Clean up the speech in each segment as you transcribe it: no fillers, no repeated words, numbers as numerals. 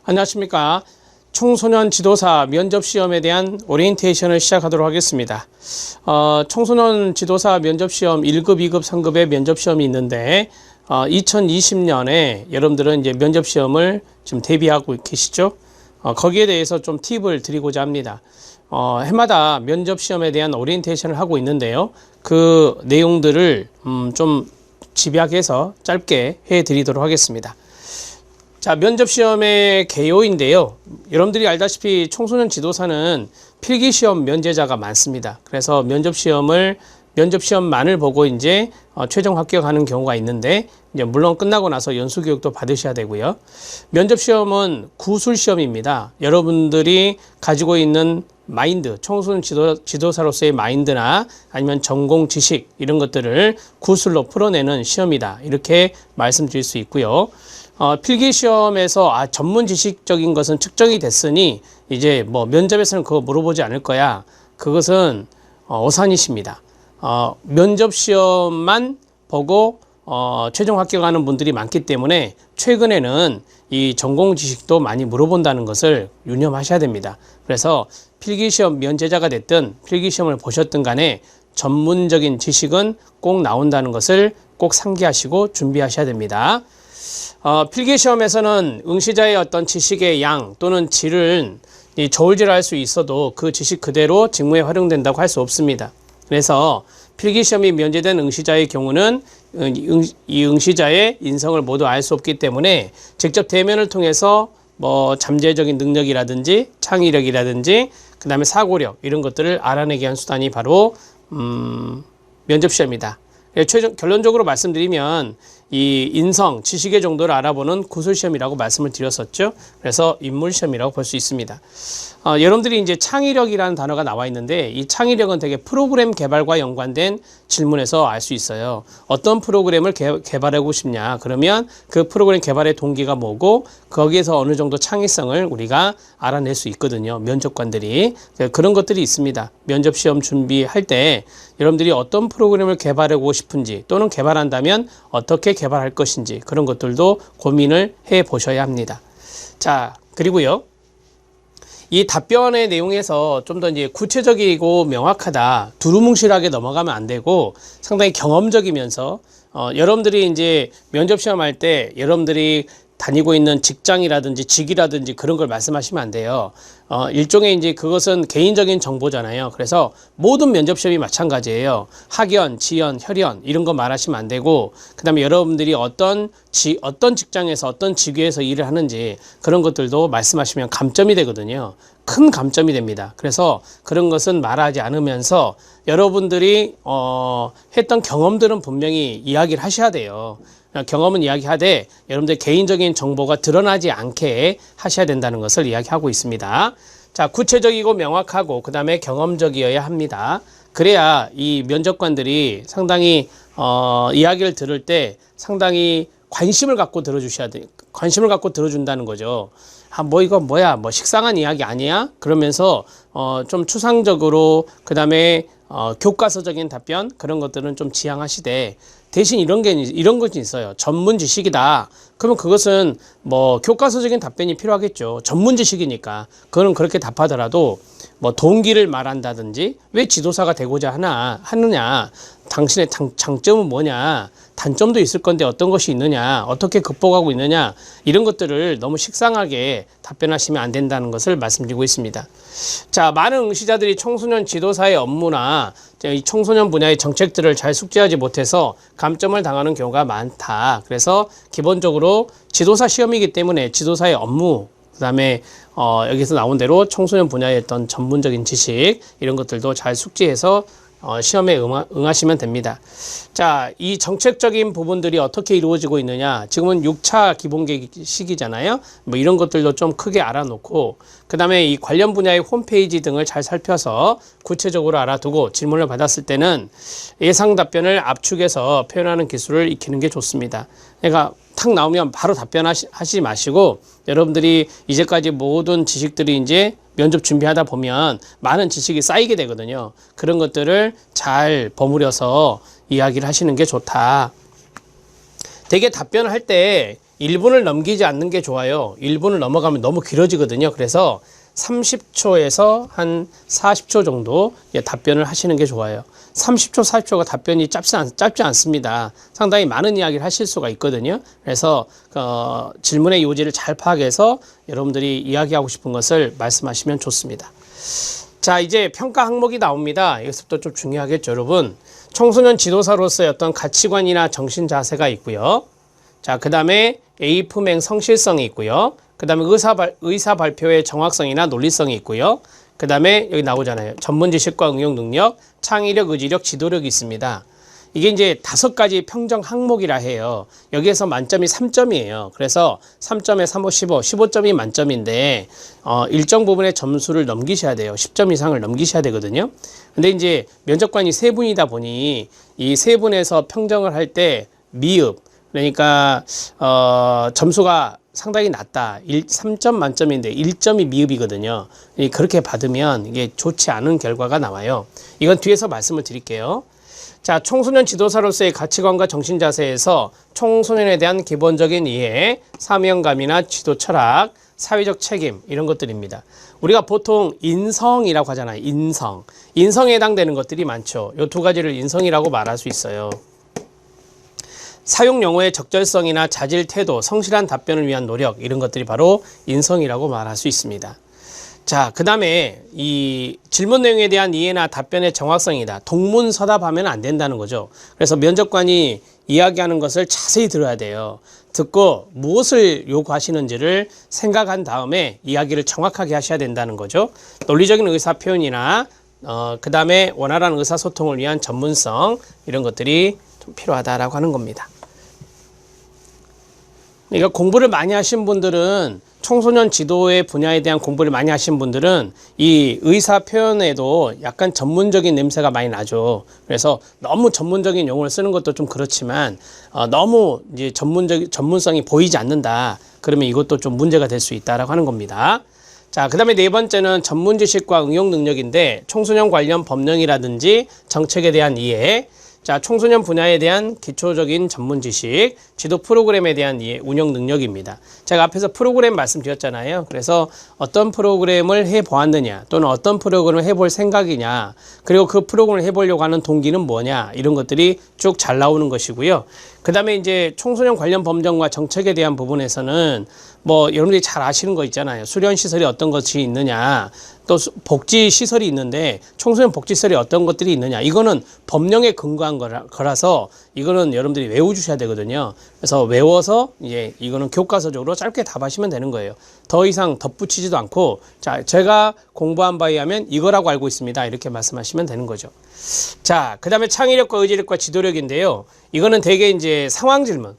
안녕하십니까. 청소년 지도사 면접시험에 대한 오리엔테이션을 시작하도록 하겠습니다. 청소년 지도사 면접시험 1급, 2급, 3급의 면접시험이 있는데 2020년에 여러분들은 이제 면접시험을 지금 대비하고 계시죠? 거기에 대해서 좀 팁을 드리고자 합니다. 해마다 면접시험에 대한 오리엔테이션을 하고 있는데요. 그 내용들을 좀 집약해서 짧게 해드리도록 하겠습니다. 자, 면접시험의 개요인데요. 여러분들이 알다시피 청소년 지도사는 필기시험 면제자가 많습니다. 그래서 면접시험만을 보고 이제 최종 합격하는 경우가 있는데, 이제 물론 끝나고 나서 연수교육도 받으셔야 되고요. 면접시험은 구술시험입니다. 여러분들이 가지고 있는 마인드, 청소년 지도사로서의 마인드나 아니면 전공 지식 이런 것들을 구술로 풀어내는 시험이다. 이렇게 말씀드릴 수 있고요. 필기시험에서 전문 지식적인 것은 측정이 됐으니 이제 뭐 면접에서는 그거 물어보지 않을 거야. 그것은 오산이십니다. 면접시험만 보고 최종 합격하는 분들이 많기 때문에 최근에는 이 전공 지식도 많이 물어본다는 것을 유념하셔야 됩니다. 그래서 필기시험 면제자가 됐든 필기시험을 보셨든 간에 전문적인 지식은 꼭 나온다는 것을 꼭 상기하시고 준비하셔야 됩니다. 필기시험에서는 응시자의 어떤 지식의 양 또는 질은 저울질할 수 있어도 그 지식 그대로 직무에 활용된다고 할 수 없습니다. 그래서 필기시험이 면제된 응시자의 경우는 이 응시자의 인성을 모두 알 수 없기 때문에 직접 대면을 통해서 뭐 잠재적인 능력이라든지 창의력이라든지 그 다음에 사고력 이런 것들을 알아내기 위한 수단이 바로 면접시험이다. 결론적으로 말씀드리면 이 인성, 지식의 정도를 알아보는 구술시험이라고 말씀을 드렸었죠. 그래서 인물시험이라고 볼 수 있습니다. 여러분들이 이제 창의력이라는 단어가 나와 있는데 이 창의력은 되게 프로그램 개발과 연관된 질문에서 알 수 있어요. 어떤 프로그램을 개발하고 싶냐? 그러면 그 프로그램 개발의 동기가 뭐고 거기에서 어느 정도 창의성을 우리가 알아낼 수 있거든요. 면접관들이. 그런 것들이 있습니다. 면접시험 준비할 때 여러분들이 어떤 프로그램을 개발하고 싶은지 또는 개발한다면 어떻게 개발할 것인지 그런 것들도 고민을 해 보셔야 합니다. 자, 그리고요. 이 답변의 내용에서 좀 더 이제 구체적이고 명확하다, 두루뭉실하게 넘어가면 안 되고 상당히 경험적이면서 여러분들이 이제 면접시험 할 때 여러분들이 다니고 있는 직장이라든지 직이라든지 그런 걸 말씀하시면 안 돼요. 일종의 이제 그것은 개인적인 정보잖아요. 그래서 모든 면접시험이 마찬가지예요. 학연, 지연, 혈연 이런 거 말하시면 안 되고 그 다음에 여러분들이 어떤 직장에서 어떤 직위에서 일을 하는지 그런 것들도 말씀하시면 감점이 되거든요. 큰 감점이 됩니다. 그래서 그런 것은 말하지 않으면서 여러분들이 했던 경험들은 분명히 이야기를 하셔야 돼요. 경험은 이야기하되 여러분들 개인적인 정보가 드러나지 않게 하셔야 된다는 것을 이야기하고 있습니다. 자, 구체적이고 명확하고 그 다음에 경험적이어야 합니다. 그래야 이 면접관들이 상당히 이야기를 들을 때 상당히 관심을 갖고 들어주셔야 돼요. 관심을 갖고 들어준다는 거죠. 뭐 이거 뭐야? 뭐 식상한 이야기 아니야? 그러면서 좀 추상적으로 그 다음에 교과서적인 답변 그런 것들은 좀 지양하시되 대신 이런 것이 있어요. 전문 지식이다. 그러면 그것은 뭐 교과서적인 답변이 필요하겠죠. 전문 지식이니까. 그거는 그렇게 답하더라도 뭐 동기를 말한다든지 왜 지도사가 되고자 하느냐. 당신의 장점은 뭐냐. 단점도 있을 건데 어떤 것이 있느냐. 어떻게 극복하고 있느냐. 이런 것들을 너무 식상하게 답변하시면 안 된다는 것을 말씀드리고 있습니다. 자, 많은 응시자들이 청소년 지도사의 업무나 이 청소년 분야의 정책들을 잘 숙지하지 못해서 감점을 당하는 경우가 많다. 그래서 기본적으로 지도사 시험이기 때문에 지도사의 업무, 그 다음에 여기서 나온 대로 청소년 분야의 어떤 전문적인 지식 이런 것들도 잘 숙지해서 시험에 응하시면 됩니다. 자, 이 정책적인 부분들이 어떻게 이루어지고 있느냐. 지금은 6차 기본계획 시기잖아요. 뭐 이런 것들도 좀 크게 알아놓고 그 다음에 이 관련 분야의 홈페이지 등을 잘 살펴서 구체적으로 알아두고 질문을 받았을 때는 예상 답변을 압축해서 표현하는 기술을 익히는 게 좋습니다. 그러니까 탁 나오면 바로 답변하시지 마시고 여러분들이 이제까지 모든 지식들이 이제 면접 준비하다 보면 많은 지식이 쌓이게 되거든요. 그런 것들을 잘 버무려서 이야기를 하시는 게 좋다. 되게 답변을 할 때 1분을 넘기지 않는 게 좋아요. 1분을 넘어가면 너무 길어지거든요. 그래서 30초에서 한 40초 정도 답변을 하시는 게 좋아요. 30초, 40초가 답변이 짧지 않습니다. 상당히 많은 이야기를 하실 수가 있거든요. 그래서 질문의 요지를 잘 파악해서 여러분들이 이야기하고 싶은 것을 말씀하시면 좋습니다. 자, 이제 평가 항목이 나옵니다. 이것부터 좀 중요하겠죠, 여러분. 청소년 지도사로서의 어떤 가치관이나 정신 자세가 있고요. 자, 그 다음에 A 품행 성실성이 있고요. 그 다음에 의사 발표의 정확성이나 논리성이 있고요. 그 다음에 여기 나오잖아요. 전문 지식과 응용 능력, 창의력, 의지력, 지도력이 있습니다. 이게 이제 5가지 평정 항목이라 해요. 여기에서 만점이 3점이에요. 그래서 3점에 3, 15, 15점이 만점인데 일정 부분의 점수를 넘기셔야 돼요. 10점 이상을 넘기셔야 되거든요. 근데 이제 면접관이 3분이다 보니 이 3분에서 평정을 할 때 미흡, 그러니까 점수가 상당히 낮다. 3점 만점인데 1점이 미흡이거든요. 그렇게 받으면 이게 좋지 않은 결과가 나와요. 이건 뒤에서 말씀을 드릴게요. 자, 청소년 지도사로서의 가치관과 정신 자세에서 청소년에 대한 기본적인 이해, 사명감이나 지도 철학, 사회적 책임 이런 것들입니다. 우리가 보통 인성이라고 하잖아요. 인성에 해당되는 것들이 많죠. 이 2가지를 인성이라고 말할 수 있어요. 사용 용어의 적절성이나 자질 태도, 성실한 답변을 위한 노력 이런 것들이 바로 인성이라고 말할 수 있습니다. 자, 그 다음에 이 질문 내용에 대한 이해나 답변의 정확성이다. 동문서답하면 안 된다는 거죠. 그래서 면접관이 이야기하는 것을 자세히 들어야 돼요. 듣고 무엇을 요구하시는지를 생각한 다음에 이야기를 정확하게 하셔야 된다는 거죠. 논리적인 의사 표현이나 그 다음에 원활한 의사소통을 위한 전문성 이런 것들이 좀 필요하다라고 하는 겁니다. 그러니까 공부를 많이 하신 분들은 청소년 지도의 분야에 대한 공부를 많이 하신 분들은 이 의사 표현에도 약간 전문적인 냄새가 많이 나죠. 그래서 너무 전문적인 용어를 쓰는 것도 좀 그렇지만 너무 이제 전문성이 보이지 않는다. 그러면 이것도 좀 문제가 될 수 있다라고 하는 겁니다. 자, 그 다음에 4번째는 전문 지식과 응용 능력인데 청소년 관련 법령이라든지 정책에 대한 이해, 자, 청소년 분야에 대한 기초적인 전문 지식, 지도 프로그램에 대한 이해, 운영 능력입니다. 제가 앞에서 프로그램 말씀드렸잖아요. 그래서 어떤 프로그램을 해보았느냐, 또는 어떤 프로그램을 해볼 생각이냐, 그리고 그 프로그램을 해보려고 하는 동기는 뭐냐, 이런 것들이 쭉 잘 나오는 것이고요. 그 다음에 이제 청소년 관련 법령과 정책에 대한 부분에서는 뭐 여러분들이 잘 아시는 거 있잖아요. 수련시설이 어떤 것이 있느냐, 또 복지시설이 있는데 청소년 복지시설이 어떤 것들이 있느냐, 이거는 법령에 근거한 거라서 이거는 여러분들이 외워주셔야 되거든요. 그래서 외워서 이제 이거는 교과서적으로 짧게 답하시면 되는 거예요. 더 이상 덧붙이지도 않고, 자, 제가 공부한 바에 의하면 이거라고 알고 있습니다, 이렇게 말씀하시면 되는 거죠. 자, 그 다음에 창의력과 의지력과 지도력인데요. 이거는 되게 이제 상황 질문,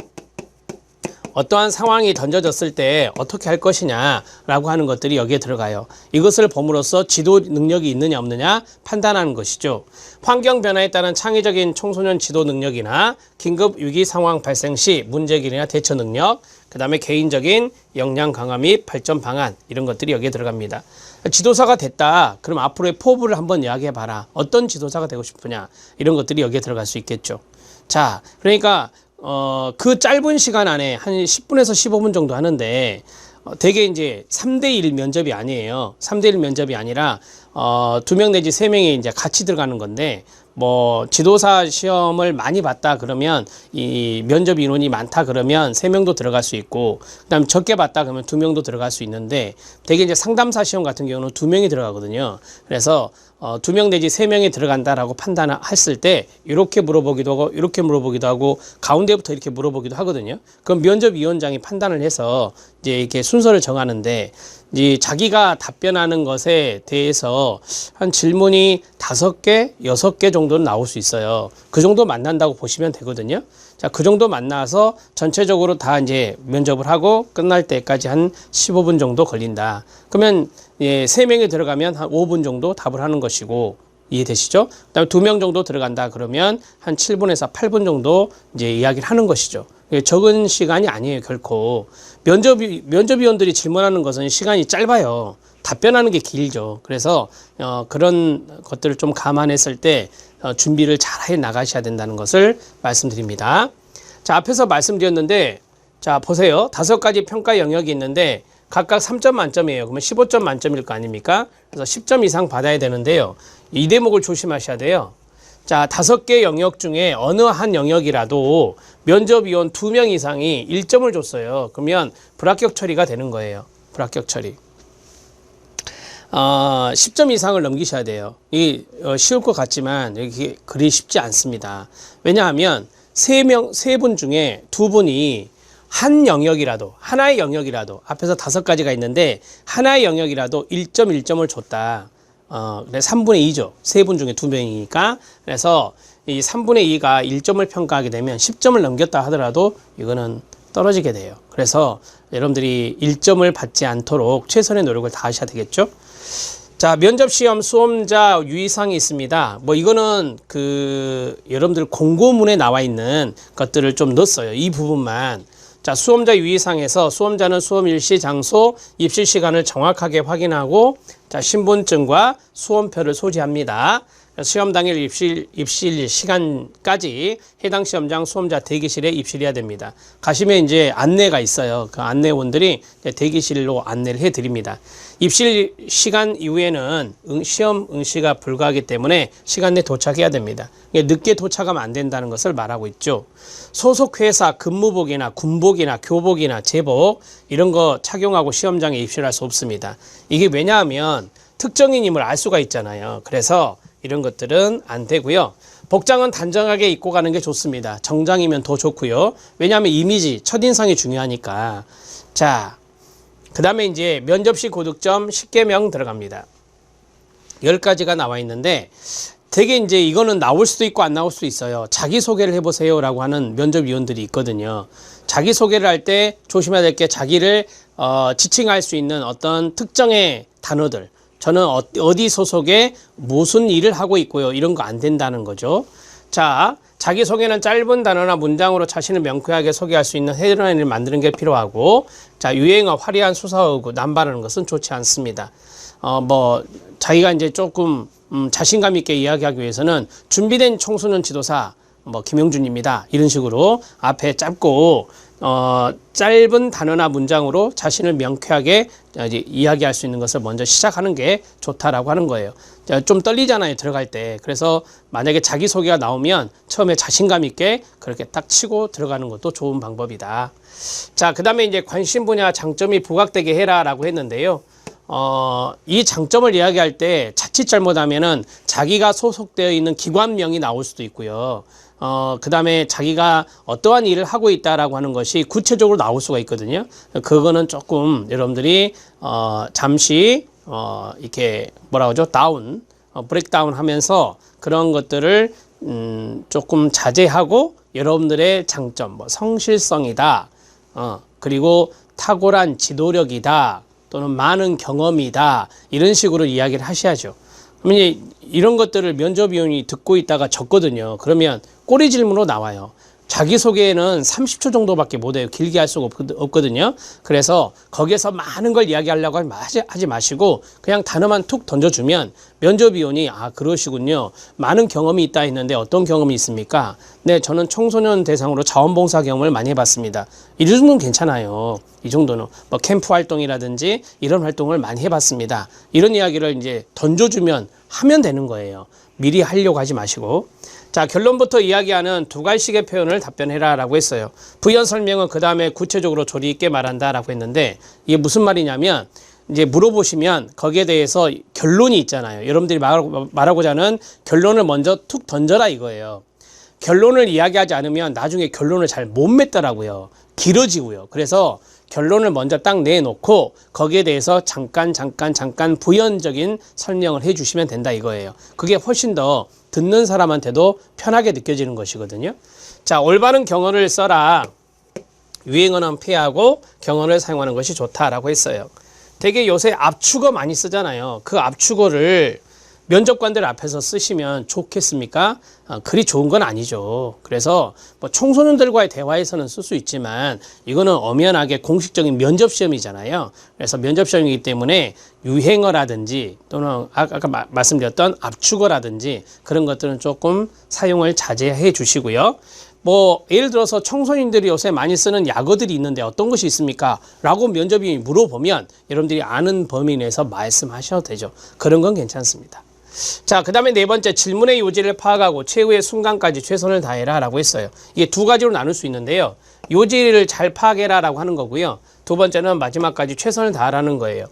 어떠한 상황이 던져졌을 때 어떻게 할 것이냐라고 하는 것들이 여기에 들어가요. 이것을 봄으로써 지도 능력이 있느냐 없느냐 판단하는 것이죠. 환경 변화에 따른 창의적인 청소년 지도 능력이나 긴급 위기 상황 발생 시 문제기이나 대처 능력, 그 다음에 개인적인 역량 강화 및 발전 방안 이런 것들이 여기에 들어갑니다. 지도사가 됐다. 그럼 앞으로의 포부를 한번 이야기해 봐라. 어떤 지도사가 되고 싶으냐, 이런 것들이 여기에 들어갈 수 있겠죠. 자, 그러니까 그 짧은 시간 안에 한 10분에서 15분 정도 하는데 되게 이제 3대1 면접이 아니에요. 3대1 면접이 아니라 2명 내지 3명이 이제 같이 들어가는 건데, 뭐 지도사 시험을 많이 봤다 그러면 이 면접 인원이 많다 그러면 3명도 들어갈 수 있고, 그다음 적게 봤다 그러면 2명도 들어갈 수 있는데, 되게 이제 상담사 시험 같은 경우는 2명이 들어가거든요. 그래서 2명 내지 3명이 들어간다라고 판단했을 때 이렇게 물어보기도 하고 이렇게 물어보기도 하고 가운데부터 이렇게 물어보기도 하거든요. 그럼 면접위원장이 판단을 해서 이제 이렇게 순서를 정하는데, 이 자기가 답변하는 것에 대해서 한 질문이 5개, 6개 정도는 나올 수 있어요. 그 정도 만난다고 보시면 되거든요. 자, 그 정도 만나서 전체적으로 다 이제 면접을 하고 끝날 때까지 한 15분 정도 걸린다. 그러면 3명이 들어가면 한 5분 정도 답을 하는 것이고, 이해되시죠? 그다음에 2명 정도 들어간다 그러면 한 7분에서 8분 정도 이제 이야기를 하는 것이죠. 적은 시간이 아니에요, 결코. 면접위원들이 질문하는 것은 시간이 짧아요. 답변하는 게 길죠. 그래서 그런 것들을 좀 감안했을 때 준비를 잘 해 나가셔야 된다는 것을 말씀드립니다. 자, 앞에서 말씀드렸는데 자, 보세요. 5가지 평가 영역이 있는데 각각 3점 만점이에요. 그러면 15점 만점일 거 아닙니까? 그래서 10점 이상 받아야 되는데요. 이 대목을 조심하셔야 돼요. 자, 5개 영역 중에 어느 한 영역이라도 면접위원 2명 이상이 1점을 줬어요. 그러면 불합격 처리가 되는 거예요. 불합격 처리. 10점 이상을 넘기셔야 돼요. 이 쉬울 것 같지만 이게 그리 쉽지 않습니다. 왜냐하면 세 분 중에 2분이 한 영역이라도, 하나의 영역이라도, 앞에서 5가지가 있는데 하나의 영역이라도 1점을 줬다. 3분의 2죠. 3분 중에 2명이니까. 그래서 이 3분의 2가 1점을 평가하게 되면 10점을 넘겼다 하더라도 이거는 떨어지게 돼요. 그래서 여러분들이 1점을 받지 않도록 최선의 노력을 다하셔야 되겠죠. 자, 면접시험 수험자 유의사항이 있습니다. 뭐 이거는 여러분들 공고문에 나와 있는 것들을 좀 넣었어요. 이 부분만. 자, 수험자 유의사항에서 수험자는 수험 일시, 장소, 입실 시간을 정확하게 확인하고 자, 신분증과 수험표를 소지합니다. 시험 당일 입실 시간까지 해당 시험장 수험자 대기실에 입실해야 됩니다. 가시면 이제 안내가 있어요. 그 안내원들이 대기실로 안내를 해 드립니다. 입실 시간 이후에는 시험 응시가 불가하기 때문에 시간 내에 도착해야 됩니다. 늦게 도착하면 안 된다는 것을 말하고 있죠. 소속 회사 근무복이나 군복이나 교복이나 제복 이런 거 착용하고 시험장에 입실할 수 없습니다. 이게 왜냐하면 특정인임을 알 수가 있잖아요. 그래서 이런 것들은 안 되고요. 복장은 단정하게 입고 가는 게 좋습니다. 정장이면 더 좋고요. 왜냐하면 이미지, 첫인상이 중요하니까. 자, 그 다음에 이제 면접시 고득점 10개명 들어갑니다. 10가지가 나와 있는데 되게 이제 이거는 나올 수도 있고 안 나올 수도 있어요. 자기소개를 해보세요 라고 하는 면접위원들이 있거든요. 자기소개를 할 때 조심해야 될 게 자기를 지칭할 수 있는 어떤 특정의 단어들, 저는 어디 소속에 무슨 일을 하고 있고요. 이런 거 안 된다는 거죠. 자, 자기소개는 짧은 단어나 문장으로 자신을 명쾌하게 소개할 수 있는 헤드라인을 만드는 게 필요하고, 자, 유행어, 화려한 수사어구, 남발하는 것은 좋지 않습니다. 자기가 이제 조금 자신감 있게 이야기하기 위해서는 준비된 청소년 지도사, 김용준입니다. 이런 식으로 앞에 짧고 짧은 단어나 문장으로 자신을 명쾌하게 이제 이야기할 수 있는 것을 먼저 시작하는 게 좋다라고 하는 거예요. 좀 떨리잖아요, 들어갈 때. 그래서 만약에 자기소개가 나오면 처음에 자신감 있게 그렇게 딱 치고 들어가는 것도 좋은 방법이다. 자, 그 다음에 이제 관심 분야 장점이 부각되게 해라라고 했는데요. 이 장점을 이야기할 때 자칫 잘못하면은 자기가 소속되어 있는 기관명이 나올 수도 있고요. 그 다음에 자기가 어떠한 일을 하고 있다라고 하는 것이 구체적으로 나올 수가 있거든요. 그거는 조금 여러분들이 잠시 이렇게 뭐라고 하죠? 브레이크다운 하면서 그런 것들을 조금 자제하고 여러분들의 장점, 성실성이다. 그리고 탁월한 지도력이다. 또는 많은 경험이다. 이런 식으로 이야기를 하셔야죠. 그러면 이런 것들을 면접위원이 듣고 있다가 적거든요. 그러면 꼬리 질문으로 나와요. 자기소개는 30초 정도밖에 못해요. 길게 할 수가 없거든요. 그래서 거기에서 많은 걸 이야기하려고 하지 마시고 그냥 단어만 툭 던져주면 면접위원이 그러시군요. 많은 경험이 있다 했는데 어떤 경험이 있습니까? 네, 저는 청소년 대상으로 자원봉사 경험을 많이 해봤습니다. 이 정도는 괜찮아요. 이 정도는 캠프 활동이라든지 이런 활동을 많이 해봤습니다. 이런 이야기를 이제 던져주면 하면 되는 거예요. 미리 하려고 하지 마시고. 자, 결론부터 이야기하는 2가지씩의 표현을 답변해라 라고 했어요. 부연 설명은 그 다음에 구체적으로 조리 있게 말한다 라고 했는데 이게 무슨 말이냐면 이제 물어보시면 거기에 대해서 결론이 있잖아요. 여러분들이 말하고자 하는 결론을 먼저 툭 던져라 이거예요. 결론을 이야기하지 않으면 나중에 결론을 잘 못 맺더라고요. 길어지고요. 그래서 결론을 먼저 딱 내놓고 거기에 대해서 잠깐 부연적인 설명을 해주시면 된다 이거예요. 그게 훨씬 더 듣는 사람한테도 편하게 느껴지는 것이거든요. 자, 올바른 경어를 써라. 유행어는 피하고 경어를 사용하는 것이 좋다라고 했어요. 되게 요새 압축어 많이 쓰잖아요. 그 압축어를 면접관들 앞에서 쓰시면 좋겠습니까? 그리 좋은 건 아니죠. 그래서 청소년들과의 대화에서는 쓸 수 있지만 이거는 엄연하게 공식적인 면접시험이잖아요. 그래서 면접시험이기 때문에 유행어라든지 또는 아까 말씀드렸던 압축어라든지 그런 것들은 조금 사용을 자제해 주시고요. 뭐 예를 들어서 청소년들이 요새 많이 쓰는 약어들이 있는데 어떤 것이 있습니까? 라고 면접이 물어보면 여러분들이 아는 범위 내에서 말씀하셔도 되죠. 그런 건 괜찮습니다. 자, 그 다음에 네 번째, 질문의 요지를 파악하고 최후의 순간까지 최선을 다해라 라고 했어요. 이게 두 가지로 나눌 수 있는데요. 요지를 잘 파악해라 라고 하는 거고요. 두 번째는 마지막까지 최선을 다하라는 거예요.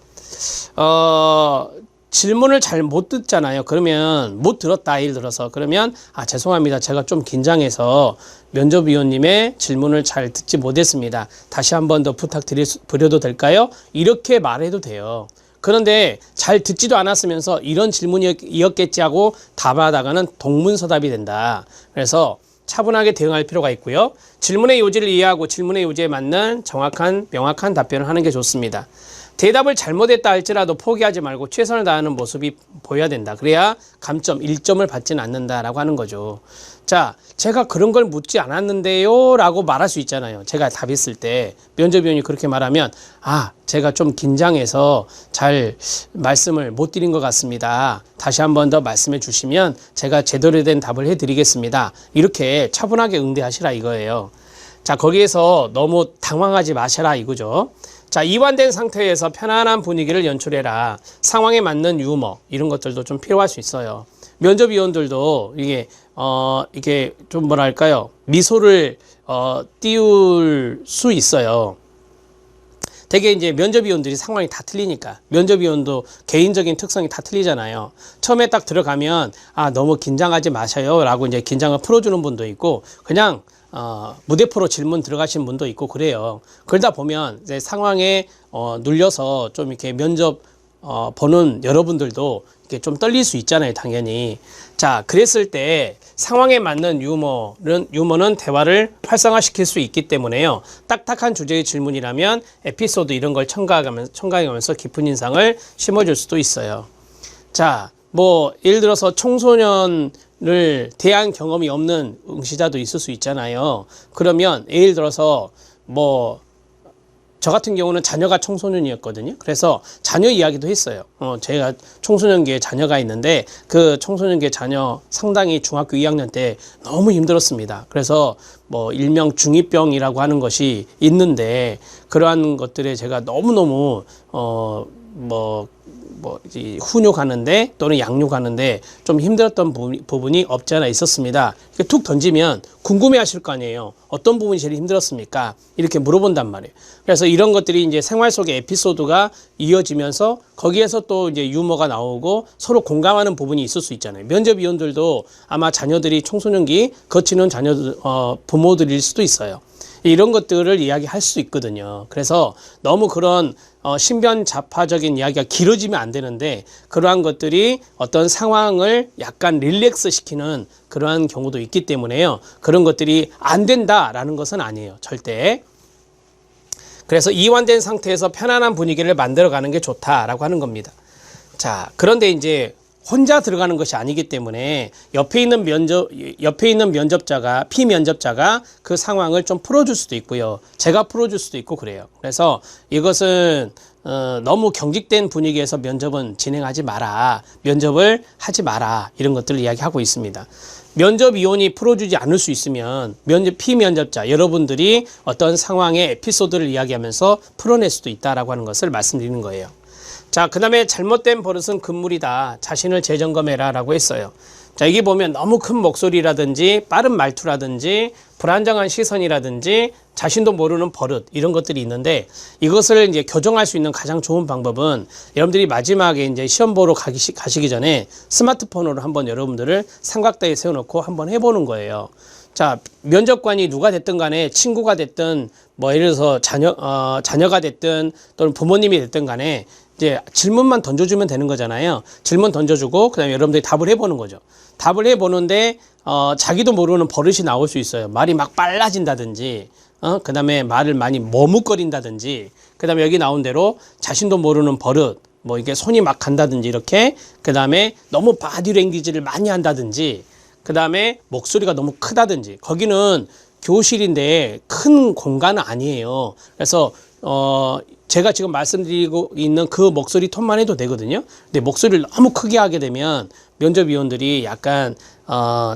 질문을 잘 못 듣잖아요. 그러면 못 들었다, 예를 들어서. 그러면 죄송합니다. 제가 좀 긴장해서 면접위원님의 질문을 잘 듣지 못했습니다. 다시 한 번 더 부탁드려도 될까요? 이렇게 말해도 돼요. 그런데 잘 듣지도 않았으면서 이런 질문이었겠지 하고 답하다가는 동문서답이 된다. 그래서 차분하게 대응할 필요가 있고요. 질문의 요지를 이해하고 질문의 요지에 맞는 정확한 명확한 답변을 하는 게 좋습니다. 대답을 잘못했다 할지라도 포기하지 말고 최선을 다하는 모습이 보여야 된다. 그래야 감점 1점을 받지는 않는다라고 하는 거죠. 자, 제가 그런 걸 묻지 않았는데요 라고 말할 수 있잖아요. 제가 답했을 때 면접위원이 그렇게 말하면 제가 좀 긴장해서 잘 말씀을 못 드린 것 같습니다. 다시 한 번 더 말씀해 주시면 제가 제대로 된 답을 해드리겠습니다. 이렇게 차분하게 응대하시라 이거예요. 자, 거기에서 너무 당황하지 마셔라 이거죠. 자, 이완된 상태에서 편안한 분위기를 연출해라. 상황에 맞는 유머 이런 것들도 좀 필요할 수 있어요. 면접위원들도 이게 좀 뭐랄까요, 미소를 띄울 수 있어요. 되게 이제 면접위원들이 상황이 다 틀리니까 면접위원도 개인적인 특성이 다 틀리잖아요. 처음에 딱 들어가면 너무 긴장하지 마셔요 라고 이제 긴장을 풀어주는 분도 있고 그냥 무대포로 질문 들어가신 분도 있고 그래요. 그러다 보면 이제 상황에 눌려서 좀 이렇게 면접 보는 여러분들도 이렇게 좀 떨릴 수 있잖아요, 당연히. 자, 그랬을 때 상황에 맞는 유머는 대화를 활성화시킬 수 있기 때문에요. 딱딱한 주제의 질문이라면 에피소드 이런 걸 첨가하면서 깊은 인상을 심어줄 수도 있어요. 자, 뭐 예를 들어서 청소년을 대한 경험이 없는 응시자도 있을 수 있잖아요. 그러면 예를 들어서 저 같은 경우는 자녀가 청소년이었거든요. 그래서 자녀 이야기도 했어요. 제가 청소년기에 자녀가 있는데 그 청소년기의 자녀 상당히 중학교 2학년 때 너무 힘들었습니다. 그래서 일명 중2병이라고 하는 것이 있는데 그러한 것들에 제가 너무너무 훈육하는데 또는 양육하는데 좀 힘들었던 부분이 없지 않아 있었습니다. 이렇게 툭 던지면 궁금해 하실 거 아니에요. 어떤 부분이 제일 힘들었습니까? 이렇게 물어본단 말이에요. 그래서 이런 것들이 이제 생활 속의 에피소드가 이어지면서 거기에서 또 이제 유머가 나오고 서로 공감하는 부분이 있을 수 있잖아요. 면접위원들도 아마 자녀들이 청소년기 거치는 부모들일 수도 있어요. 이런 것들을 이야기할 수 있거든요. 그래서 너무 그런 신변잡화적인 이야기가 길어지면 안 되는데 그러한 것들이 어떤 상황을 약간 릴렉스 시키는 그러한 경우도 있기 때문에요. 그런 것들이 안 된다라는 것은 아니에요. 절대. 그래서 이완된 상태에서 편안한 분위기를 만들어가는 게 좋다라고 하는 겁니다. 자, 그런데 이제 혼자 들어가는 것이 아니기 때문에 옆에 있는 피면접자가 그 상황을 좀 풀어줄 수도 있고요. 제가 풀어줄 수도 있고 그래요. 그래서 이것은 너무 경직된 분위기에서 면접은 진행하지 마라. 면접을 하지 마라. 이런 것들을 이야기하고 있습니다. 면접위원이 풀어주지 않을 수 있으면 피면접자 여러분들이 어떤 상황의 에피소드를 이야기하면서 풀어낼 수도 있다라고 하는 것을 말씀드리는 거예요. 자, 그 다음에 잘못된 버릇은 금물이다. 자신을 재점검해라 라고 했어요. 자, 여기 보면 너무 큰 목소리라든지 빠른 말투라든지 불안정한 시선이라든지 자신도 모르는 버릇 이런 것들이 있는데 이것을 이제 교정할 수 있는 가장 좋은 방법은 여러분들이 마지막에 이제 시험 보러 가시기 전에 스마트폰으로 한번 여러분들을 삼각대에 세워놓고 한번 해보는 거예요. 자, 면접관이 누가 됐든 간에 친구가 됐든 예를 들어서 자녀가 됐든 또는 부모님이 됐든 간에 이제 질문만 던져주면 되는 거잖아요. 질문 던져주고 그다음에 여러분들이 답을 해보는 거죠. 답을 해보는데 자기도 모르는 버릇이 나올 수 있어요. 말이 막 빨라진다든지 그다음에 말을 많이 머뭇거린다든지 그다음에 여기 나온 대로 자신도 모르는 버릇 이게 손이 막 간다든지 이렇게 그다음에 너무 바디랭귀지를 많이 한다든지 그다음에 목소리가 너무 크다든지 거기는 교실인데 큰 공간은 아니에요. 그래서 제가 지금 말씀드리고 있는 그 목소리 톤만 해도 되거든요. 근데 목소리를 너무 크게 하게 되면 면접위원들이 약간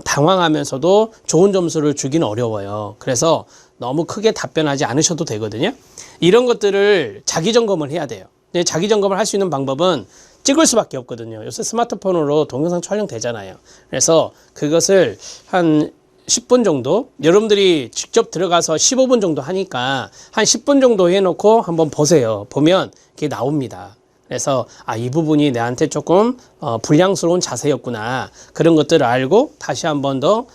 당황하면서도 좋은 점수를 주기는 어려워요. 그래서 너무 크게 답변하지 않으셔도 되거든요. 이런 것들을 자기 점검을 해야 돼요. 자기 점검을 할 수 있는 방법은 찍을 수밖에 없거든요. 요새 스마트폰으로 동영상 촬영되잖아요. 그래서 그것을 한 10분 정도, 여러분들이 직접 들어가서 15분 정도 하니까 한 10분 정도 해놓고 한번 보세요. 보면 그게 나옵니다. 그래서 이 부분이 내한테 조금 불량스러운 자세였구나, 그런 것들을 알고 다시 한번 더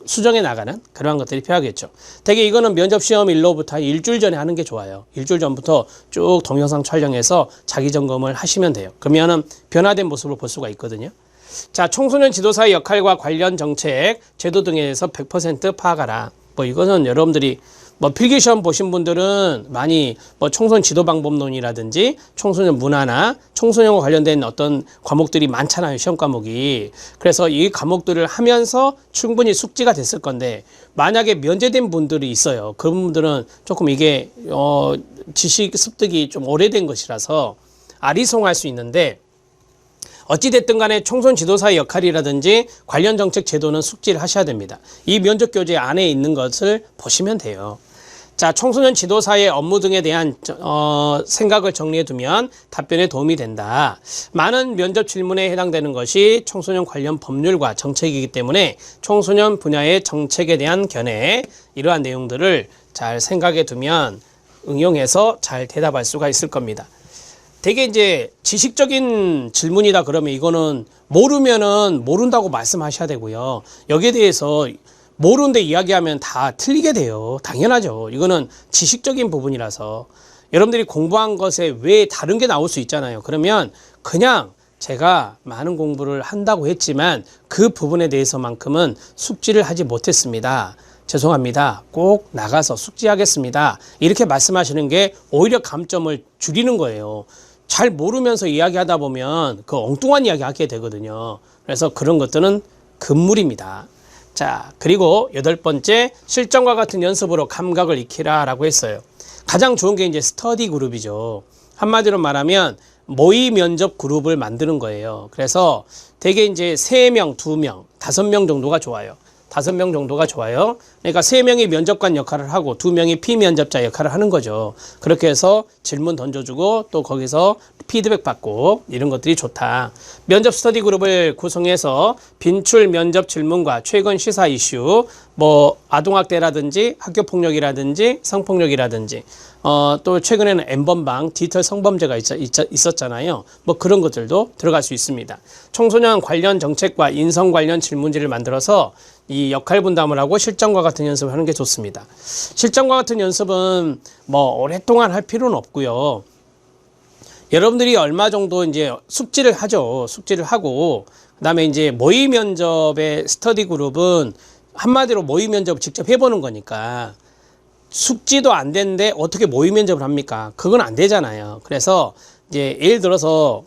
수정해 나가는 그러한 것들이 필요하겠죠. 되게 이거는 면접시험 일로부터 일주일 전에 하는 게 좋아요. 일주일 전부터 쭉 동영상 촬영해서 자기 점검을 하시면 돼요. 그러면은 변화된 모습을 볼 수가 있거든요. 자, 청소년 지도사의 역할과 관련 정책, 제도 등에 대해서 100% 파악하라. 이거는 여러분들이 필기시험 보신 분들은 많이 청소년 지도 방법론이라든지 청소년 문화나 청소년과 관련된 어떤 과목들이 많잖아요, 시험 과목이. 그래서 이 과목들을 하면서 충분히 숙지가 됐을 건데, 만약에 면제된 분들이 있어요. 그분들은 조금 이게 지식 습득이 좀 오래된 것이라서 아리송할 수 있는데, 어찌됐든 간에 청소년 지도사의 역할이라든지 관련 정책 제도는 숙지를 하셔야 됩니다. 이 면접 교재 안에 있는 것을 보시면 돼요. 자, 청소년 지도사의 업무 등에 대한 생각을 정리해 두면 답변에 도움이 된다. 많은 면접 질문에 해당되는 것이 청소년 관련 법률과 정책이기 때문에 청소년 분야의 정책에 대한 견해, 이러한 내용들을 잘 생각해 두면 응용해서 잘 대답할 수가 있을 겁니다. 되게 이제 지식적인 질문이다 그러면 이거는 모르면은 모른다고 말씀하셔야 되고요. 여기에 대해서 모르는데 이야기하면 다 틀리게 돼요. 당연하죠. 이거는 지식적인 부분이라서 여러분들이 공부한 것에 왜 다른 게 나올 수 있잖아요. 그러면 그냥 제가 많은 공부를 한다고 했지만 그 부분에 대해서만큼은 숙지를 하지 못했습니다. 죄송합니다. 꼭 나가서 숙지하겠습니다. 이렇게 말씀하시는 게 오히려 감점을 줄이는 거예요. 잘 모르면서 이야기하다 보면 그 엉뚱한 이야기 하게 되거든요. 그래서 그런 것들은 금물입니다. 자, 그리고 8번째, 실전과 같은 연습으로 감각을 익히라 라고 했어요. 가장 좋은 게 이제 스터디 그룹이죠. 한마디로 말하면 모의 면접 그룹을 만드는 거예요. 그래서 되게 이제 3명, 2명, 5명 정도가 좋아요. 5명 정도가 좋아요. 그러니까 3명이 면접관 역할을 하고 2명이 피면접자 역할을 하는 거죠. 그렇게 해서 질문 던져주고 또 거기서 피드백 받고, 이런 것들이 좋다. 면접 스터디 그룹을 구성해서 빈출 면접 질문과 최근 시사 이슈, 아동학대라든지 학교폭력이라든지 성폭력이라든지 또 최근에는 N번방 디지털 성범죄가 있었잖아요. 그런 것들도 들어갈 수 있습니다. 청소년 관련 정책과 인성 관련 질문지를 만들어서 이 역할 분담을 하고 실전과 같은 연습을 하는 게 좋습니다. 실전과 같은 연습은 오랫동안 할 필요는 없고요. 여러분들이 얼마 정도 이제 숙지를 하죠. 숙지를 하고, 그다음에 이제 모의 면접의 스터디 그룹은 한마디로 모의 면접을 직접 해보는 거니까 숙지도 안 되는데 어떻게 모의 면접을 합니까? 그건 안 되잖아요. 그래서 이제 예를 들어서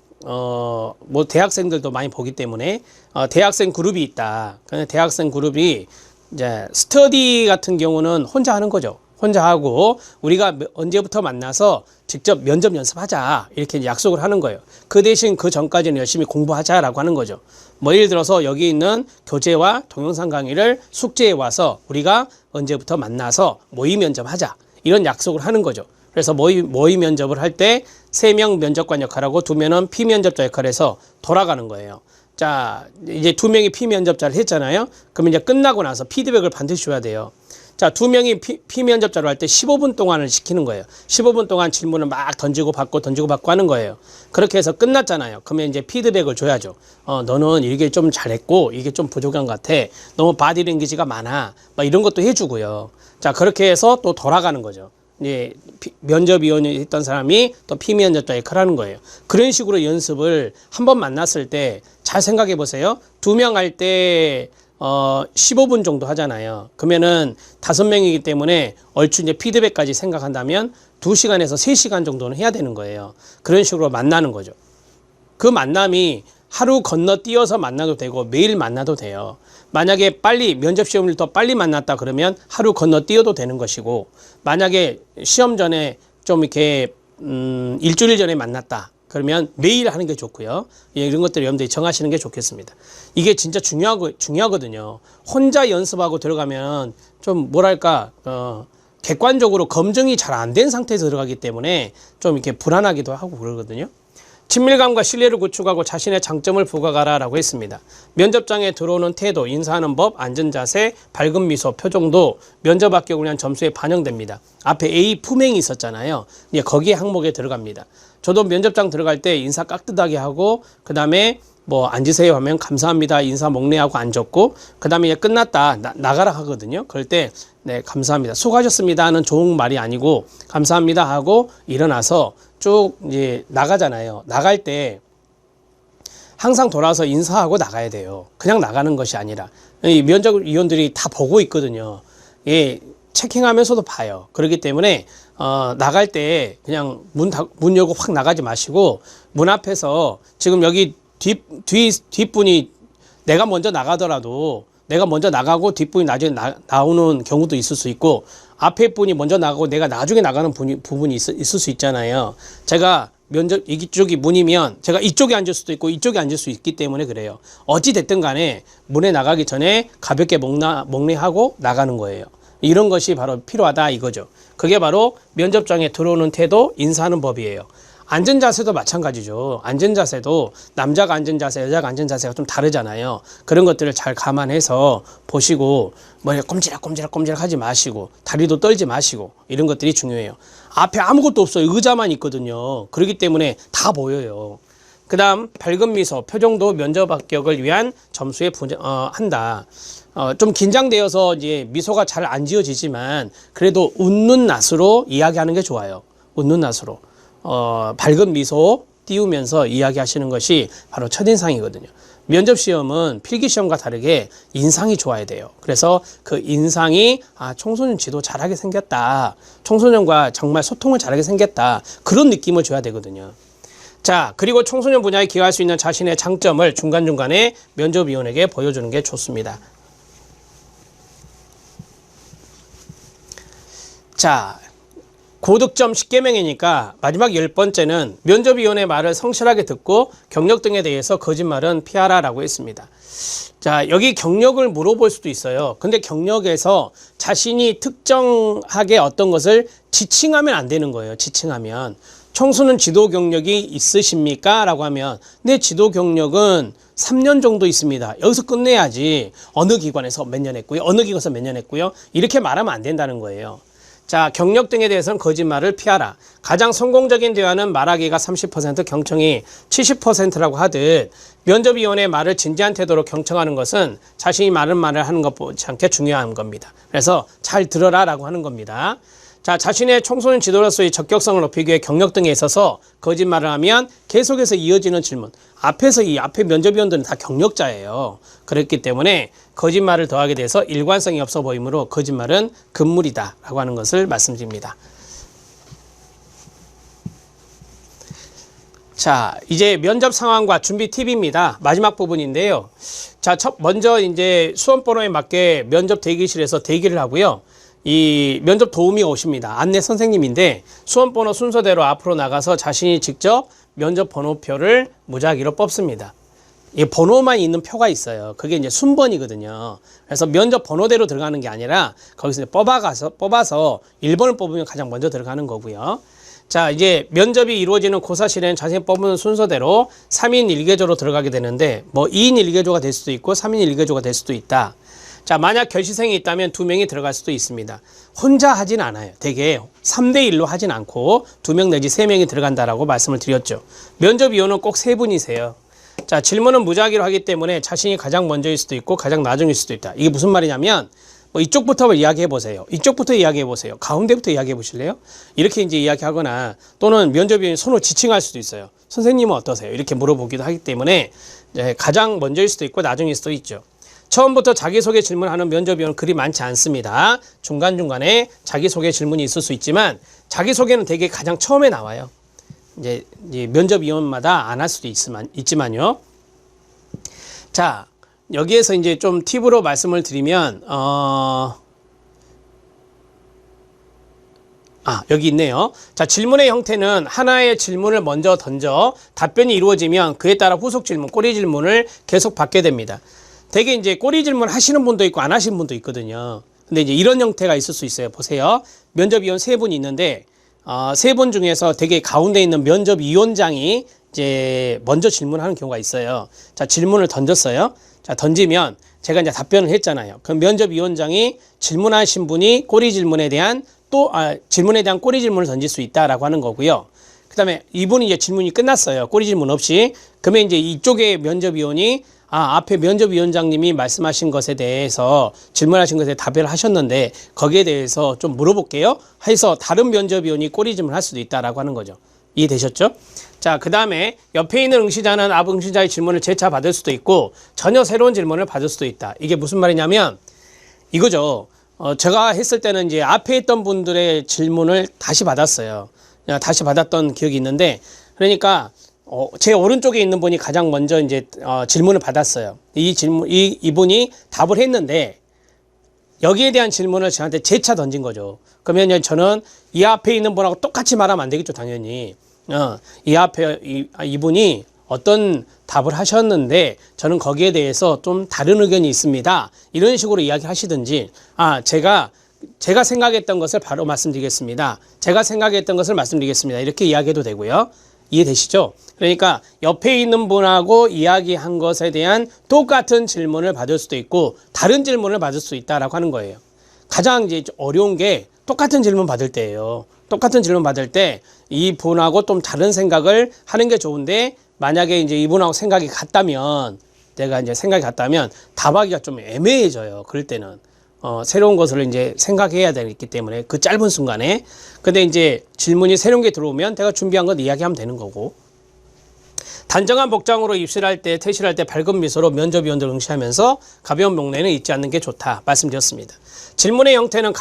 대학생들도 많이 보기 때문에 대학생 그룹이 있다. 근데 대학생 그룹이 이제 스터디 같은 경우는 혼자 하는 거죠. 혼자 하고 우리가 언제부터 만나서 직접 면접 연습하자, 이렇게 약속을 하는 거예요. 그 대신 그 전까지는 열심히 공부하자라고 하는 거죠. 예를 들어서 여기 있는 교재와 동영상 강의를 숙제해 와서 우리가 언제부터 만나서 모의 면접하자, 이런 약속을 하는 거죠. 그래서 모의 면접을 할 때 3명 면접관 역할하고 2명은 피면접자 역할에서 돌아가는 거예요. 자, 이제 2명이 피면접자를 했잖아요. 그럼 이제 끝나고 나서 피드백을 반드시 줘야 돼요. 자, 2명이 피면접자로 할 때 15분 동안을 시키는 거예요. 15분 동안 질문을 막 던지고 받고 하는 거예요. 그렇게 해서 끝났잖아요. 그러면 이제 피드백을 줘야죠. 너는 이게 좀 잘했고 이게 좀 부족한 것 같아. 너무 바디랭귀지가 많아. 이런 것도 해주고요. 자, 그렇게 해서 또 돌아가는 거죠. 이제 면접위원이 했던 사람이 또 피면접자 역할을 하는 거예요. 그런 식으로 연습을 한번 만났을 때 잘 생각해 보세요. 2명 할 때 15분 정도 하잖아요. 그러면은 5명이기 때문에 얼추 이제 피드백까지 생각한다면 2시간에서 3시간 정도는 해야 되는 거예요. 그런 식으로 만나는 거죠. 그 만남이 하루 건너뛰어서 만나도 되고 매일 만나도 돼요. 만약에 빨리 면접 시험을 더 빨리 만났다 그러면 하루 건너뛰어도 되는 것이고, 만약에 시험 전에 좀 이렇게 일주일 전에 만났다. 그러면 매일 하는 게 좋고요. 예, 이런 것들 여러분들이 정하시는 게 좋겠습니다. 이게 진짜 중요하거든요. 혼자 연습하고 들어가면 좀 뭐랄까 객관적으로 검증이 잘 안 된 상태에서 들어가기 때문에 좀 이렇게 불안하기도 하고 그러거든요. 친밀감과 신뢰를 구축하고 자신의 장점을 부각하라라고 했습니다. 면접장에 들어오는 태도, 인사하는 법, 앉은 자세, 밝은 미소, 표정도 면접 합격을 위한 점수에 반영됩니다. 앞에 A 품행이 있었잖아요. 이제 거기에 항목에 들어갑니다. 저도 면접장 들어갈 때 인사 깍듯하게 하고 그 다음에 뭐 앉으세요 하면 감사합니다 인사 목례하고 앉았고 그 다음에 끝났다 나가라 하거든요. 그럴 때 네 감사합니다 수고하셨습니다 하는 좋은 말이 아니고 감사합니다 하고 일어나서 쭉 이제 나가잖아요. 나갈 때 항상 돌아와서 인사하고 나가야 돼요. 그냥 나가는 것이 아니라 이 면접위원들이 다 보고 있거든요. 예, 체킹하면서도 봐요. 그렇기 때문에 나갈 때 그냥 문 열고 확 나가지 마시고 문 앞에서 지금 여기 뒷분이 내가 먼저 나가더라도 내가 먼저 나가고 뒷분이 나중에 나오는 경우도 있을 수 있고 앞에 분이 먼저 나가고 내가 나중에 나가는 부분이 있을 수 있잖아요. 제가 면접 이쪽이 문이면 제가 이쪽에 앉을 수도 있고 이쪽에 앉을 수 있기 때문에 그래요. 어찌 됐든 간에 문에 나가기 전에 가볍게 목례하고 나가는 거예요. 이런 것이 바로 필요하다 이거죠. 그게 바로 면접장에 들어오는 태도, 인사하는 법이에요. 앉은 자세도 마찬가지죠. 앉은 자세도 남자가 앉은 자세, 여자가 앉은 자세가 좀 다르잖아요. 그런 것들을 잘 감안해서 보시고 머리가 꼼지락꼼지락 하지 마시고 다리도 떨지 마시고 이런 것들이 중요해요. 앞에 아무것도 없어요. 의자만 있거든요. 그렇기 때문에 다 보여요. 그 다음 밝은 미소, 표정도 면접 합격을 위한 점수에 한다. 좀 긴장되어서 이제 미소가 잘 안 지어지지만 그래도 웃는 낯으로 이야기하는 게 좋아요. 웃는 낯으로. 밝은 미소 띄우면서 이야기하시는 것이 바로 첫인상이거든요. 면접시험은 필기시험과 다르게 인상이 좋아야 돼요. 그래서 그 인상이 청소년 지도 잘하게 생겼다. 청소년과 정말 소통을 잘하게 생겼다. 그런 느낌을 줘야 되거든요. 자, 그리고 청소년 분야에 기여할 수 있는 자신의 장점을 중간중간에 면접위원에게 보여주는 게 좋습니다. 자, 고득점 10계명이니까 마지막 10번째는 면접위원의 말을 성실하게 듣고 경력 등에 대해서 거짓말은 피하라라고 했습니다. 자, 여기 경력을 물어볼 수도 있어요. 근데 경력에서 자신이 특정하게 어떤 것을 지칭하면 안 되는 거예요. 지칭하면. 청소년 지도 경력이 있으십니까? 라고 하면 내 지도 경력은 3년 정도 있습니다. 여기서 끝내야지. 어느 기관에서 몇 년 했고요. 어느 기관에서 몇 년 했고요. 이렇게 말하면 안 된다는 거예요. 자, 경력 등에 대해서는 거짓말을 피하라. 가장 성공적인 대화는 말하기가 30%, 경청이 70%라고 하듯 면접위원의 말을 진지한 태도로 경청하는 것은 자신이 말을 하는 것 못지않게 중요한 겁니다. 그래서 잘 들어라 라고 하는 겁니다. 자, 자신의 청소년 지도로서의 적격성을 높이기 위해 경력 등에 있어서 거짓말을 하면 계속해서 이어지는 질문. 앞에 면접위원들은 다 경력자예요. 그렇기 때문에 거짓말을 더하게 돼서 일관성이 없어 보이므로 거짓말은 금물이다 라고 하는 것을 말씀드립니다. 자, 이제 면접 상황과 준비 팁입니다. 마지막 부분인데요. 자, 먼저 이제 수험 번호에 맞게 면접 대기실에서 대기를 하고요. 이 면접 도우미가 오십니다. 안내 선생님인데 수험 번호 순서대로 앞으로 나가서 자신이 직접 면접 번호표를 무작위로 뽑습니다. 이 번호만 있는 표가 있어요. 그게 이제 순번이거든요. 그래서 면접 번호대로 들어가는 게 아니라 거기서 뽑아서 1번을 뽑으면 가장 먼저 들어가는 거고요. 자, 이제 면접이 이루어지는 고사실에는 자신이 뽑은 순서대로 3인 1개조로 들어가게 되는데 뭐 2인 1개조가 될 수도 있고 3인 1개조가 될 수도 있다. 자, 만약 결시생이 있다면 2명이 들어갈 수도 있습니다. 혼자 하진 않아요. 되게 3대1로 하진 않고 2명 내지 3명이 들어간다라고 말씀을 드렸죠. 면접위원은 꼭 3분이세요. 자, 질문은 무작위로 하기 때문에 자신이 가장 먼저일 수도 있고 가장 나중일 수도 있다. 이게 무슨 말이냐면 뭐 이쪽부터 이야기해 보세요. 이쪽부터 이야기해 보세요. 가운데부터 이야기해 보실래요? 이렇게 이제 이야기하거나 또는 면접위원이 손으로 지칭할 수도 있어요. 선생님은 어떠세요? 이렇게 물어보기도 하기 때문에 가장 먼저일 수도 있고 나중일 수도 있죠. 처음부터 자기소개 질문하는 면접위원은 그리 많지 않습니다. 중간중간에 자기소개 질문이 있을 수 있지만 자기소개는 되게 가장 처음에 나와요. 이제 면접위원마다 안 할 수도 있지만요. 자, 여기에서 이제 좀 팁으로 말씀을 드리면 여기 있네요. 자, 질문의 형태는 하나의 질문을 먼저 던져 답변이 이루어지면 그에 따라 후속 질문, 꼬리 질문을 계속 받게 됩니다. 되게 이제 꼬리 질문 하시는 분도 있고 안 하시는 분도 있거든요. 근데 이제 이런 형태가 있을 수 있어요. 보세요. 면접위원 3분이 있는데, 3분 중에서 되게 가운데 있는 면접위원장이 이제 먼저 질문하는 경우가 있어요. 자, 질문을 던졌어요. 자, 던지면 제가 이제 답변을 했잖아요. 그럼 면접위원장이 질문하신 분이 꼬리 질문에 대한 질문에 대한 꼬리 질문을 던질 수 있다라고 하는 거고요. 그 다음에 이분이 이제 질문이 끝났어요. 꼬리 질문 없이. 그러면 이제 이쪽에 면접위원이 앞에 면접위원장님이 말씀하신 것에 대해서 질문하신 것에 답변을 하셨는데 거기에 대해서 좀 물어볼게요. 해서 다른 면접위원이 꼬리 질문을 할 수도 있다라고 하는 거죠. 이해되셨죠? 자, 그 다음에 옆에 있는 응시자는 앞 응시자의 질문을 재차 받을 수도 있고 전혀 새로운 질문을 받을 수도 있다. 이게 무슨 말이냐면 이거죠. 제가 했을 때는 이제 앞에 있던 분들의 질문을 다시 받았어요. 다시 받았던 기억이 있는데, 그러니까 제 오른쪽에 있는 분이 가장 먼저 이제 질문을 받았어요. 이분이 답을 했는데 여기에 대한 질문을 저한테 재차 던진 거죠. 그러면 저는 이 앞에 있는 분하고 똑같이 말하면 안 되겠죠, 당연히. 이 앞에 이분이 어떤 답을 하셨는데 저는 거기에 대해서 좀 다른 의견이 있습니다. 이런 식으로 이야기하시든지, 제가 생각했던 것을 바로 말씀드리겠습니다. 제가 생각했던 것을 말씀드리겠습니다. 이렇게 이야기해도 되고요. 이해되시죠? 그러니까 옆에 있는 분하고 이야기한 것에 대한 똑같은 질문을 받을 수도 있고 다른 질문을 받을 수 있다라고 하는 거예요. 가장 이제 어려운 게 똑같은 질문 받을 때예요. 똑같은 질문 받을 때 이 분하고 좀 다른 생각을 하는 게 좋은데, 만약에 이제 이분하고 생각이 같다면, 내가 이제 생각이 같다면 답하기가 좀 애매해져요. 그럴 때는. 새로운 것을 이제 생각해야 되기 때문에 그 짧은 순간에. 근데 이제 질문이 새로운 게 들어오면 내가 준비한 것 이야기하면 되는 거고. 단정한 복장으로 입시를 할 때, 퇴실을 할 때 밝은 미소로 면접위원들 응시하면서 가벼운 목례는 잊지 않는 게 좋다 말씀드렸습니다. 질문의 형태는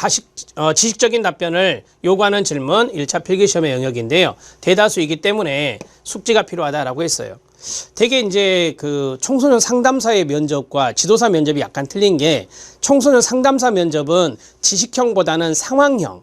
지식적인 답변을 요구하는 질문 1차 필기시험의 영역인데요. 대다수이기 때문에 숙지가 필요하다라고 했어요. 되게 이제 그 청소년 상담사의 면접과 지도사 면접이 약간 틀린 게, 청소년 상담사 면접은 지식형보다는 상황형,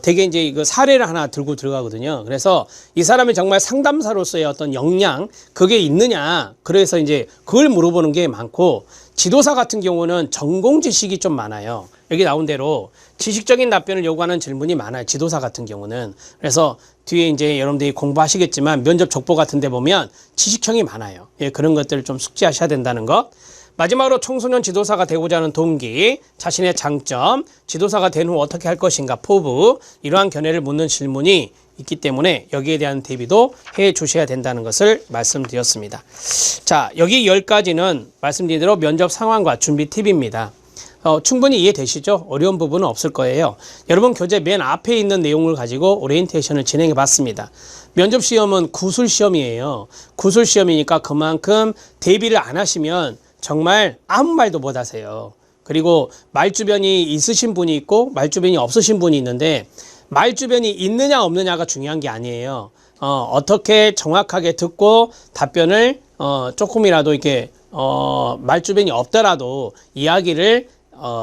되게 이제 이거 사례를 하나 들고 들어가거든요. 그래서 이 사람이 정말 상담사로서의 어떤 역량, 그게 있느냐, 그래서 이제 그걸 물어보는 게 많고, 지도사 같은 경우는 전공 지식이 좀 많아요. 여기 나온 대로 지식적인 답변을 요구하는 질문이 많아요. 지도사 같은 경우는. 그래서 뒤에 이제 여러분들이 공부하시겠지만 면접 족보 같은 데 보면 지식형이 많아요. 예, 그런 것들을 좀 숙지하셔야 된다는 것. 마지막으로 청소년 지도사가 되고자 하는 동기, 자신의 장점, 지도사가 된 후 어떻게 할 것인가, 포부, 이러한 견해를 묻는 질문이 있기 때문에 여기에 대한 대비도 해 주셔야 된다는 것을 말씀드렸습니다. 자, 여기 10가지는 말씀드린 대로 면접 상황과 준비 팁입니다. 충분히 이해되시죠? 어려운 부분은 없을 거예요. 여러분 교재 맨 앞에 있는 내용을 가지고 오리엔테이션을 진행해 봤습니다. 면접 시험은 구술 시험이에요. 구술 시험이니까 그만큼 대비를 안 하시면 정말 아무 말도 못 하세요. 그리고 말주변이 있으신 분이 있고 말주변이 없으신 분이 있는데, 말주변이 있느냐 없느냐가 중요한 게 아니에요. 어떻게 정확하게 듣고 답변을 조금이라도 이렇게 말주변이 없더라도 이야기를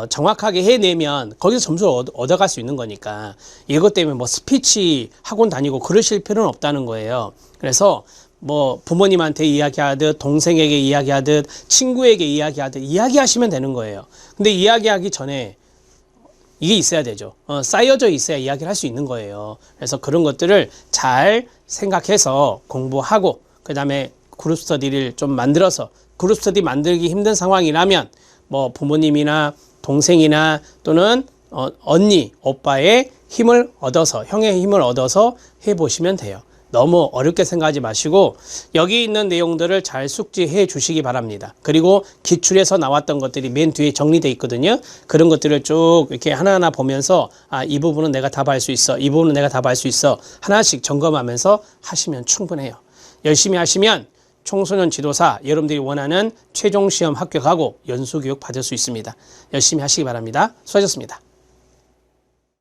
정확하게 해내면 거기서 점수를 얻어갈 수 있는 거니까, 이것 때문에 뭐 스피치 학원 다니고 그러실 필요는 없다는 거예요. 그래서 뭐 부모님한테 이야기하듯, 동생에게 이야기하듯, 친구에게 이야기하듯 이야기하시면 되는 거예요. 근데 이야기하기 전에 이게 있어야 되죠. 쌓여져 있어야 이야기를 할 수 있는 거예요. 그래서 그런 것들을 잘 생각해서 공부하고, 그 다음에 그룹 스터디를 좀 만들어서, 그룹 스터디 만들기 힘든 상황이라면 뭐 부모님이나 동생이나 또는 언니, 오빠의 힘을 얻어서, 형의 힘을 얻어서 해보시면 돼요. 너무 어렵게 생각하지 마시고 여기 있는 내용들을 잘 숙지해 주시기 바랍니다. 그리고 기출에서 나왔던 것들이 맨 뒤에 정리되어 있거든요. 그런 것들을 쭉 이렇게 하나하나 보면서 이 부분은 내가 답할 수 있어, 이 부분은 내가 답할 수 있어, 하나씩 점검하면서 하시면 충분해요. 열심히 하시면 청소년 지도사 여러분들이 원하는 최종 시험 합격하고 연수교육 받을 수 있습니다. 열심히 하시기 바랍니다. 수고하셨습니다.